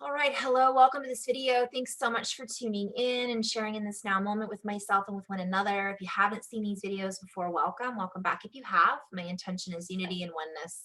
All right, hello, welcome to this video. Thanks so much for tuning in and sharing in this now moment with myself and with one another. If you haven't seen these videos before, welcome. Welcome back if you have. My intention is unity and oneness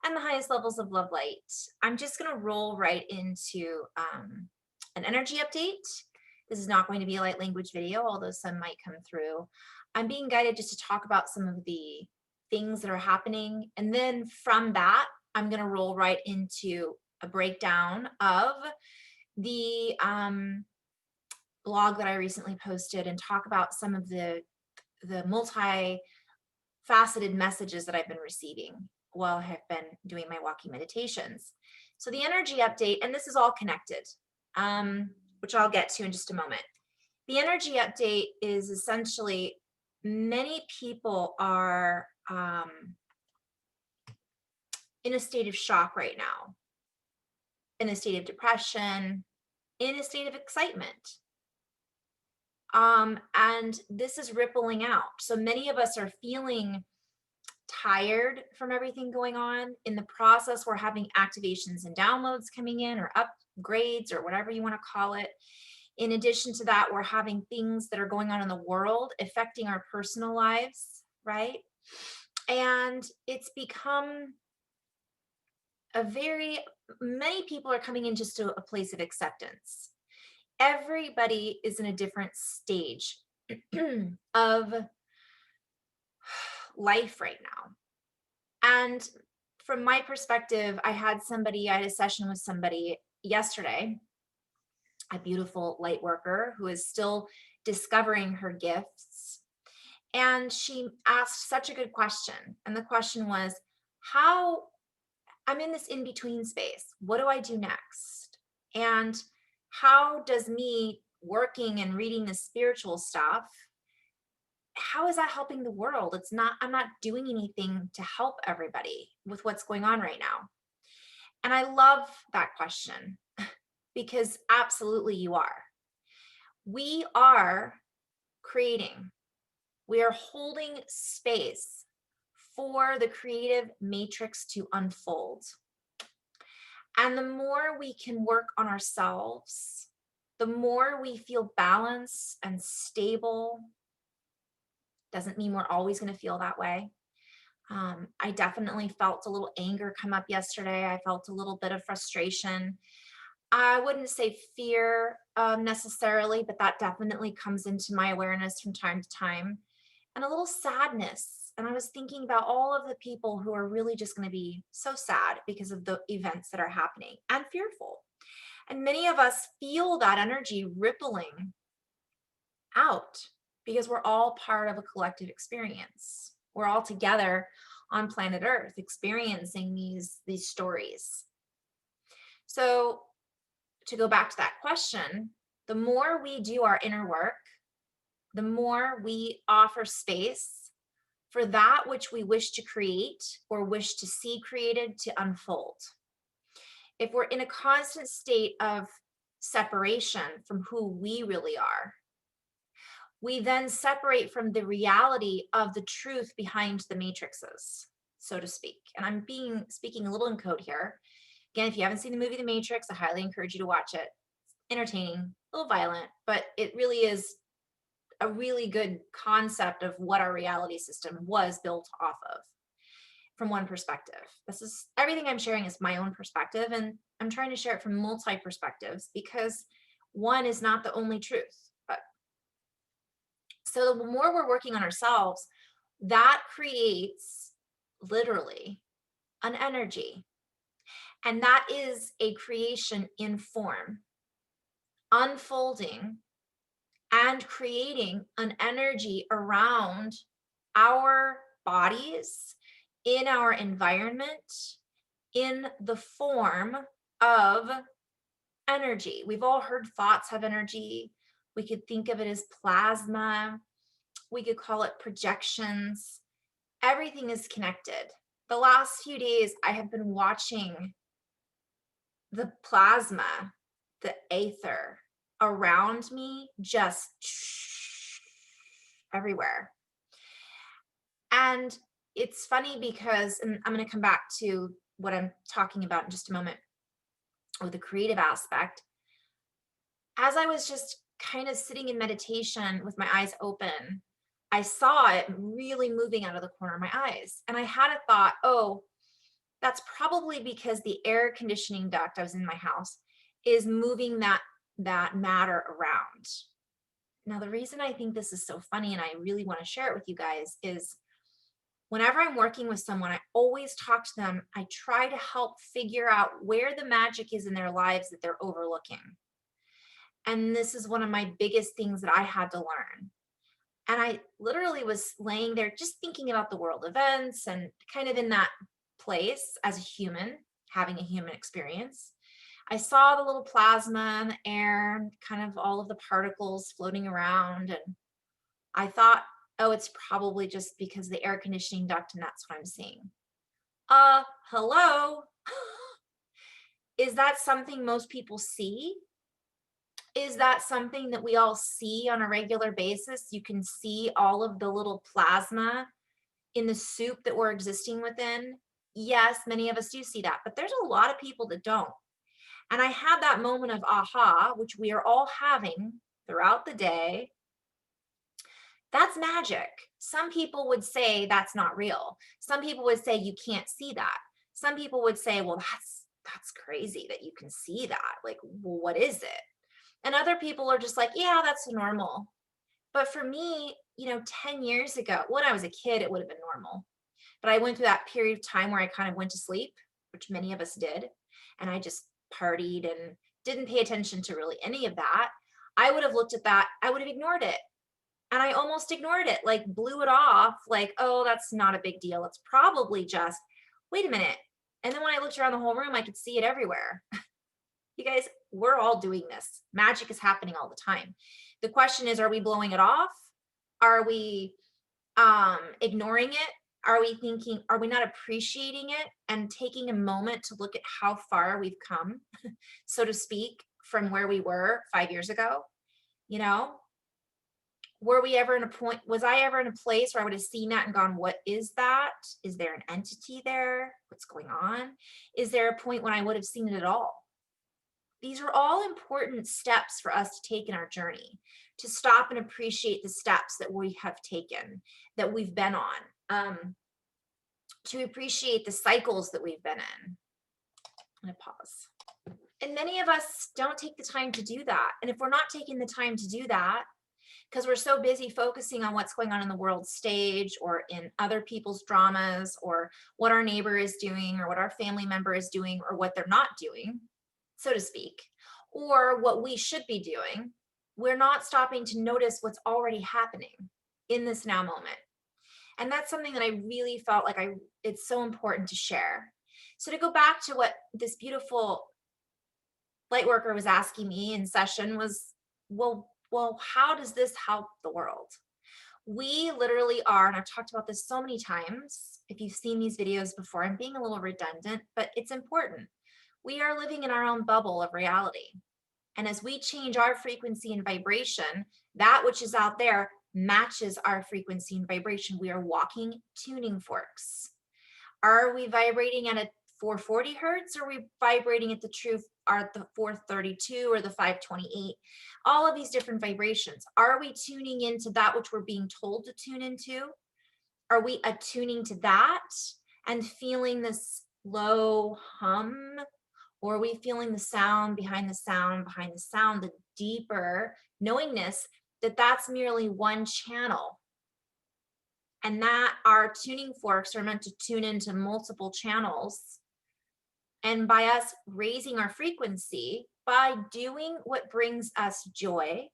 and the highest levels of love light. I'm just going to roll right into an energy update. This is not going to be a light language video, although some might come through. I'm being guided just to talk about some of the things that are happening. And then from that, I'm going to roll right into a breakdown of the blog that I recently posted and talk about some of the multi-faceted messages that I've been receiving while I have been doing my walking meditations. So the energy update, and this is all connected, which I'll get to in just a moment. The energy update is essentially many people are in a state of shock right now, in a state of depression, in a state of excitement. And this is rippling out. So many of us are feeling tired from everything going on. In the process, we're having activations and downloads coming in, or upgrades, or whatever you want to call it. In addition to that, we're having things that are going on in the world affecting our personal lives, right? And it's become many people are coming in just to a place of acceptance. Everybody is in a different stage of life right now. And from my perspective, I had a session with somebody yesterday, a beautiful light worker who is still discovering her gifts. And she asked such a good question. And the question was, how I'm in this in-between space. What do I do next? And how does me working and reading this spiritual stuff, how is that helping the world? I'm not doing anything to help everybody with what's going on right now. And I love that question because absolutely you are. We are creating, we are holding space for the creative matrix to unfold. And the more we can work on ourselves, the more we feel balanced and stable. Doesn't mean we're always going to feel that way. I definitely felt a little anger come up yesterday. I felt a little bit of frustration. I wouldn't say fear necessarily, but that definitely comes into my awareness from time to time. And a little sadness. And I was thinking about all of the people who are really just going to be so sad because of the events that are happening and fearful. And many of us feel that energy rippling out because we're all part of a collective experience. We're all together on planet Earth experiencing these stories. So to go back to that question, the more we do our inner work, the more we offer space for that which we wish to create or wish to see created to unfold. If we're in a constant state of separation from who we really are, we then separate from the reality of the truth behind the matrices, so to speak. And I'm speaking a little in code here. Again, if you haven't seen the movie The Matrix, I highly encourage you to watch it. It's entertaining, a little violent, but it really is a really good concept of what our reality system was built off of from one perspective. This is everything I'm sharing is my own perspective, and I'm trying to share it from multi perspectives because one is not the only truth. So the more we're working on ourselves, that creates literally an energy. And that is a creation in form, unfolding and creating an energy around our bodies, in our environment, in the form of energy. We've all heard thoughts have energy. We could think of it as plasma. We could call it projections. Everything is connected. The last few days, I have been watching the plasma, the aether around me just everywhere. And it's funny because, and I'm going to come back to what I'm talking about in just a moment. or the creative aspect, as I was just kind of sitting in meditation with my eyes open, I saw it really moving out of the corner of my eyes. And I had a thought, oh, that's probably because the air conditioning duct I was in my house is moving that matter around. Now, the reason I think this is so funny and I really want to share it with you guys is whenever I'm working with someone, I always talk to them. I try to help figure out where the magic is in their lives that they're overlooking. And this is one of my biggest things that I had to learn. And I literally was laying there just thinking about the world events and kind of in that place as a human, having a human experience. I saw the little plasma in the air, kind of all of the particles floating around. And I thought, oh, it's probably just because the air conditioning duct, and that's what I'm seeing. Hello? Is that something most people see? Is that something that we all see on a regular basis? You can see all of the little plasma in the soup that we're existing within. Yes, many of us do see that, but there's a lot of people that don't. And I had that moment of aha, which we are all having throughout the day. That's magic. Some people would say that's not real. Some people would say you can't see that. Some people would say, well, that's crazy that you can see that. Like, well, what is it? And other people are just like, yeah, that's normal. But for me, 10 years ago, when I was a kid, it would have been normal. But I went through that period of time where I kind of went to sleep, which many of us did. And I just partied and didn't pay attention to really any of that. I would have looked at that, I would have ignored it. And I almost ignored it, like blew it off, like, oh, that's not a big deal. It's probably just, wait a minute. And then when I looked around the whole room, I could see it everywhere. You guys, we're all doing this. Magic is happening all the time. The question is, are we blowing it off? Are we ignoring it? Are we thinking, are we not appreciating it and taking a moment to look at how far we've come, so to speak, from where we were 5 years ago? You know, were we ever in a point, was I ever in a place where I would have seen that and gone, what is that? Is there an entity there? What's going on? Is there a point when I would have seen it at all? These are all important steps for us to take in our journey, to stop and appreciate the steps that we have taken, that we've been on, to appreciate the cycles that we've been in. I'm gonna pause. And many of us don't take the time to do that. And if we're not taking the time to do that, because we're so busy focusing on what's going on in the world stage or in other people's dramas or what our neighbor is doing or what our family member is doing or what they're not doing, so to speak, or what we should be doing, we're not stopping to notice what's already happening in this now moment. And that's something that I really felt like it's so important to share. So to go back to what this beautiful light worker was asking me in session was, well, how does this help the world? We literally are, and I've talked about this so many times. If you've seen these videos before, I'm being a little redundant, but it's important. We are living in our own bubble of reality. And as we change our frequency and vibration, that which is out there matches our frequency and vibration. We are walking tuning forks. Are we vibrating at a 440 hertz, or are we vibrating at the truth, are the 432 or the 528? All of these different vibrations. Are we tuning into that which we're being told to tune into? Are we attuning to that and feeling this low hum? Or are we feeling the sound behind the sound behind the sound, the deeper knowingness that that's merely one channel, and that our tuning forks are meant to tune into multiple channels? And by us raising our frequency, by doing what brings us joy,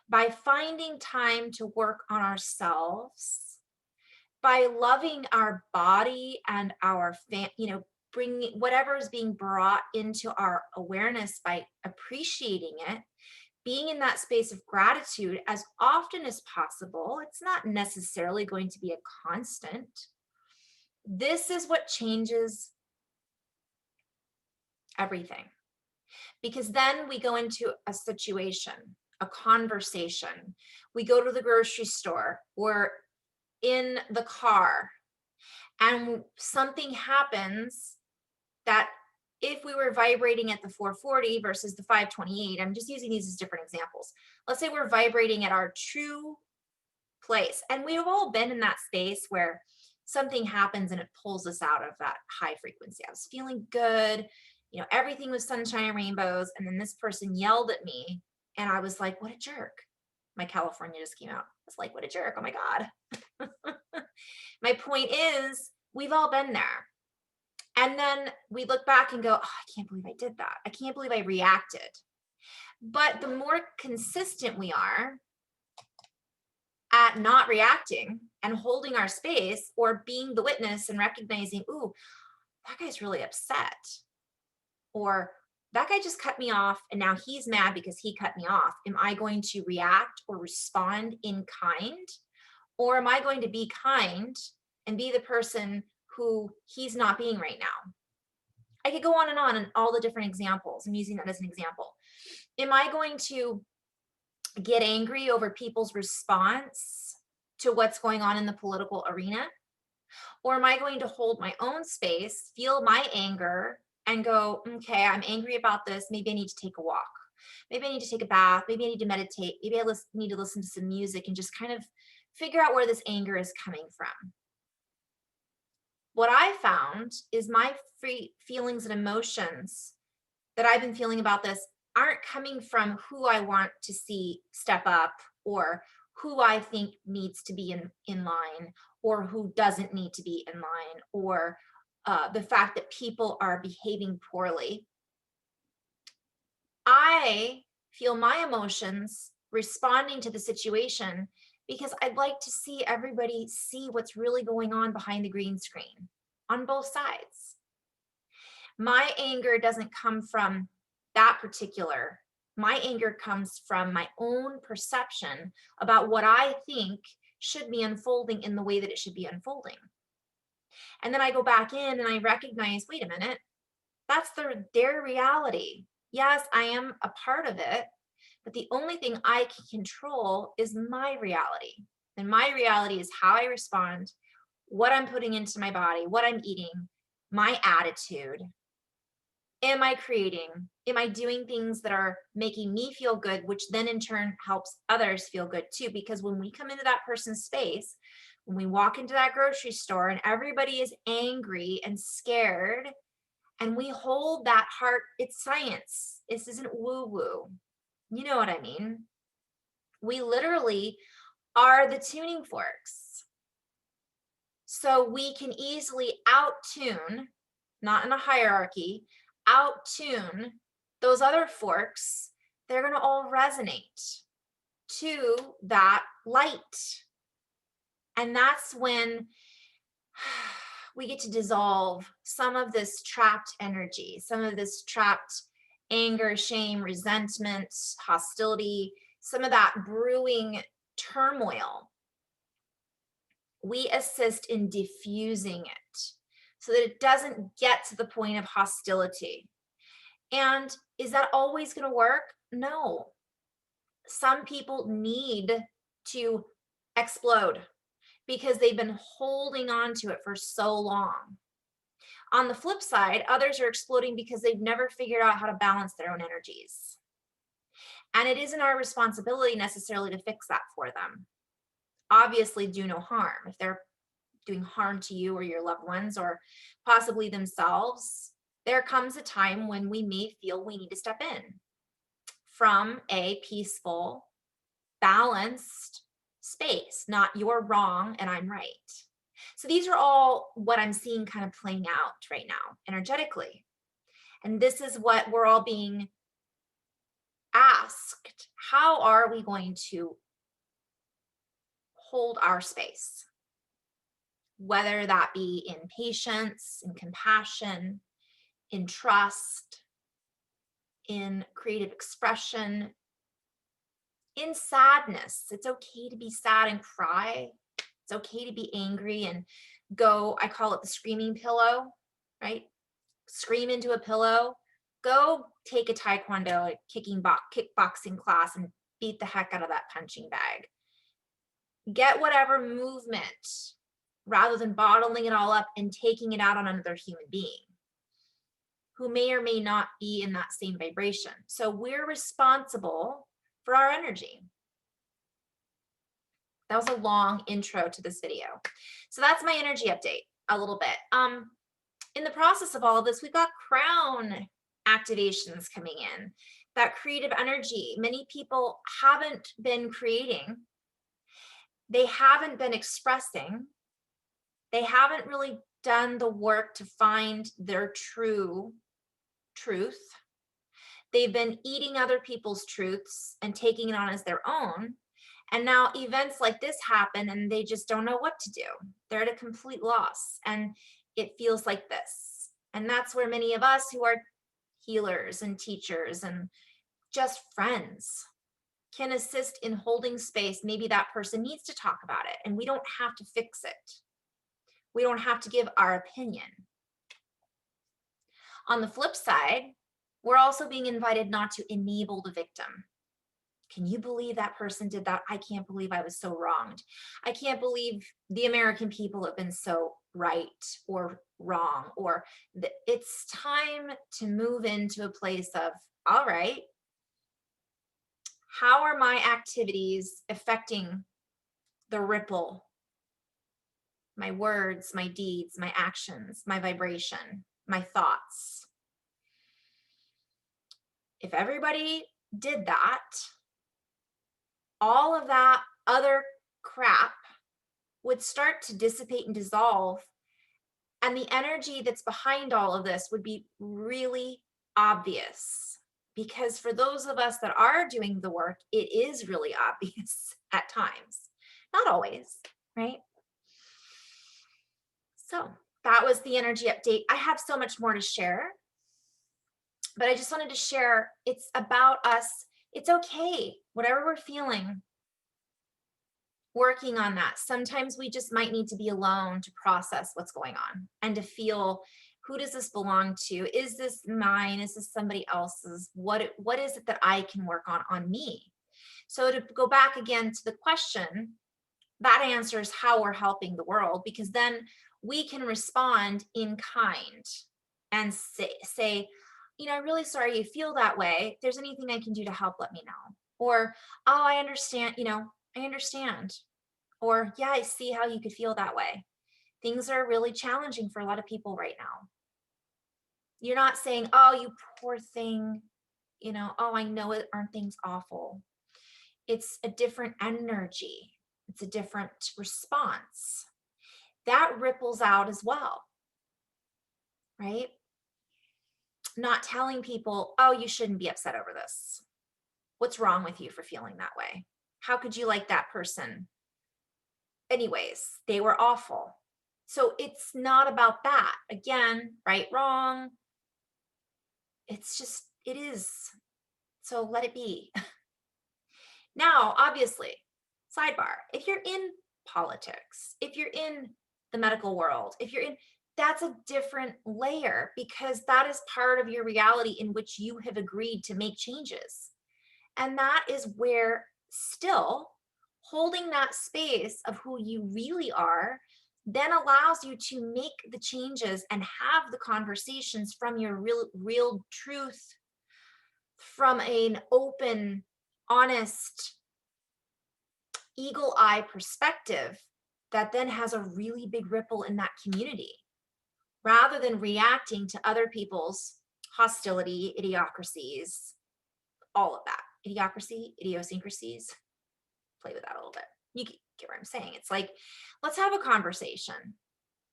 by finding time to work on ourselves, by loving our body and our bringing whatever is being brought into our awareness, by appreciating it, being in that space of gratitude as often as possible. It's not necessarily going to be a constant. This is what changes everything. Because then we go into a situation, a conversation. We go to the grocery store or in the car, and something happens that if we were vibrating at the 440 versus the 528, I'm just using these as different examples. Let's say we're vibrating at our true place. And we've all been in that space where something happens and it pulls us out of that high frequency. I was feeling good, everything was sunshine and rainbows. And then this person yelled at me, and I was like, what a jerk. My California just came out. I was like, what a jerk. Oh my God. My point is, we've all been there. And then we look back and go, oh, I can't believe I did that. I can't believe I reacted. But the more consistent we are at not reacting and holding our space, or being the witness and recognizing, ooh, that guy's really upset, or that guy just cut me off and now he's mad because he cut me off. Am I going to react or respond in kind? Or am I going to be kind and be the person who he's not being right now? I could go on and all the different examples. I'm using that as an example. Am I going to get angry over people's response to what's going on in the political arena? Or am I going to hold my own space, feel my anger, and go, okay, I'm angry about this. Maybe I need to take a walk. Maybe I need to take a bath. Maybe I need to meditate. Maybe I need to listen to some music and just kind of figure out where this anger is coming from. What I found is my free feelings and emotions that I've been feeling about this aren't coming from who I want to see step up, or who I think needs to be in line, or who doesn't need to be in line, or the fact that people are behaving poorly. I feel my emotions responding to the situation because I'd like to see everybody see what's really going on behind the green screen on both sides. My anger doesn't come from that particular. My anger comes from my own perception about what I think should be unfolding in the way that it should be unfolding. And then I go back in and I recognize, wait a minute, that's their reality. Yes, I am a part of it, but the only thing I can control is my reality. And my reality is how I respond, what I'm putting into my body, what I'm eating, my attitude. Am I creating? Am I doing things that are making me feel good, which then in turn helps others feel good too? Because when we come into that person's space, when we walk into that grocery store and everybody is angry and scared, and we hold that heart, it's science. This isn't woo-woo. You know what I mean? We literally are the tuning forks. So we can easily out-tune, not in a hierarchy, out-tune those other forks. They're going to all resonate to that light. And that's when we get to dissolve some of this trapped energy, some of this trapped anger, shame, resentment, hostility, some of that brewing turmoil. We assist in diffusing it so that it doesn't get to the point of hostility. And is that always going to work? No. Some people need to explode because they've been holding on to it for so long. On the flip side, others are exploding because they've never figured out how to balance their own energies. And it isn't our responsibility necessarily to fix that for them. Obviously, do no harm. If they're doing harm to you or your loved ones or possibly themselves, there comes a time when we may feel we need to step in from a peaceful, balanced space, not you're wrong and I'm right. So these are all what I'm seeing kind of playing out right now energetically. And this is what we're all being asked. How are we going to hold our space? Whether that be in patience, in compassion, in trust, in creative expression, in sadness. It's okay to be sad and cry. It's okay to be angry and go, I call it the screaming pillow, right? Scream into a pillow. Go take a taekwondo, kickboxing class and beat the heck out of that punching bag. Get whatever movement rather than bottling it all up and taking it out on another human being. who may or may not be in that same vibration. So we're responsible for our energy. That was a long intro to this video. So that's my energy update a little bit. In the process of all of this, we've got crown activations coming in. That creative energy, many people haven't been creating. They haven't been expressing. They haven't really done the work to find their true truth. They've been eating other people's truths and taking it on as their own. And now events like this happen and they just don't know what to do. They're at a complete loss and it feels like this. And that's where many of us who are healers and teachers and just friends can assist in holding space. Maybe that person needs to talk about it and we don't have to fix it. We don't have to give our opinion. On the flip side, we're also being invited not to enable the victim. Can you believe that person did that? I can't believe I was so wronged. I can't believe the American people have been so right or wrong. Or it's time to move into a place of, all right, how are my activities affecting the ripple? My words, my deeds, my actions, my vibration, my thoughts. If everybody did that, all of that other crap would start to dissipate and dissolve. And the energy that's behind all of this would be really obvious. Because for those of us that are doing the work, it is really obvious at times. Not always, right? So that was the energy update. I have so much more to share, but I just wanted to share, it's about us. It's okay, whatever we're feeling, working on that. Sometimes we just might need to be alone to process what's going on and to feel, who does this belong to? Is this mine? Is this somebody else's? What is it that I can work on me? So to go back again to the question, that answers how we're helping the world, because then we can respond in kind and say, I'm really sorry you feel that way. If there's anything I can do to help, let me know. Or, oh, I understand, I understand. Or, yeah, I see how you could feel that way. Things are really challenging for a lot of people right now. You're not saying, oh, you poor thing, oh, I know it, aren't things awful? It's a different energy. It's a different response. That ripples out as well, right? Not telling people, oh, you shouldn't be upset over this. What's wrong with you for feeling that way? How could you like that person? Anyways, they were awful. So it's not about that. Again, right, wrong. It's just, it is. So let it be. Now, obviously, sidebar, if you're in politics, if you're in the medical world, that's a different layer, because that is part of your reality in which you have agreed to make changes. And that is where still holding that space of who you really are then allows you to make the changes and have the conversations from your real truth, from an open, honest, eagle eye perspective that then has a really big ripple in that community, rather than reacting to other people's hostility, idiocracies, all of that. Idiocracy, idiosyncrasies, play with that a little bit. You get what I'm saying. It's like, let's have a conversation.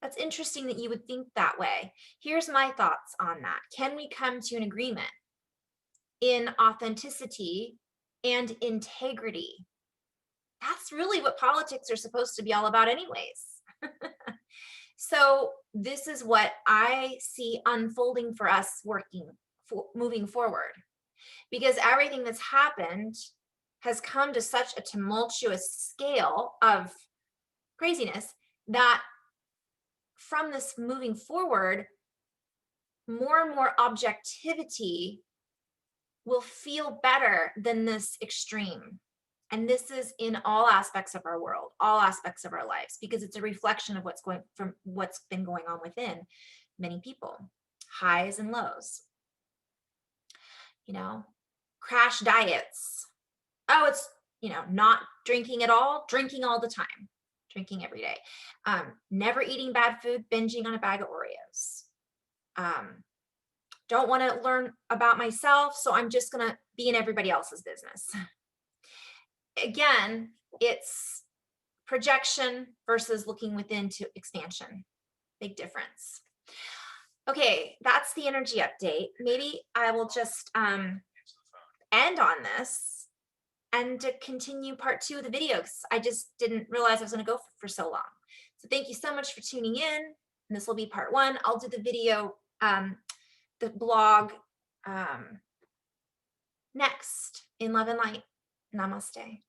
That's interesting that you would think that way. Here's my thoughts on that. Can we come to an agreement in authenticity and integrity? That's really what politics are supposed to be all about anyways. So this is what I see unfolding for us moving forward, because everything that's happened has come to such a tumultuous scale of craziness that from this moving forward, more and more objectivity will feel better than this extreme. And this is in all aspects of our world, all aspects of our lives, because it's a reflection of what's been going on within many people. highs and lows, you know, crash diets. Oh, it's, not drinking at all, drinking all the time, drinking every day. Never eating bad food, binging on a bag of Oreos. Don't want to learn about myself, so I'm just going to be in everybody else's business. Again, it's projection versus looking within to expansion. Big difference. Okay, that's the energy update. Maybe I will just end on this and to continue part 2 of the video because I just didn't realize I was going to go for so long. So thank you so much for tuning in. And this will be part 1. I'll do the video, the blog next in love and light. Namaste.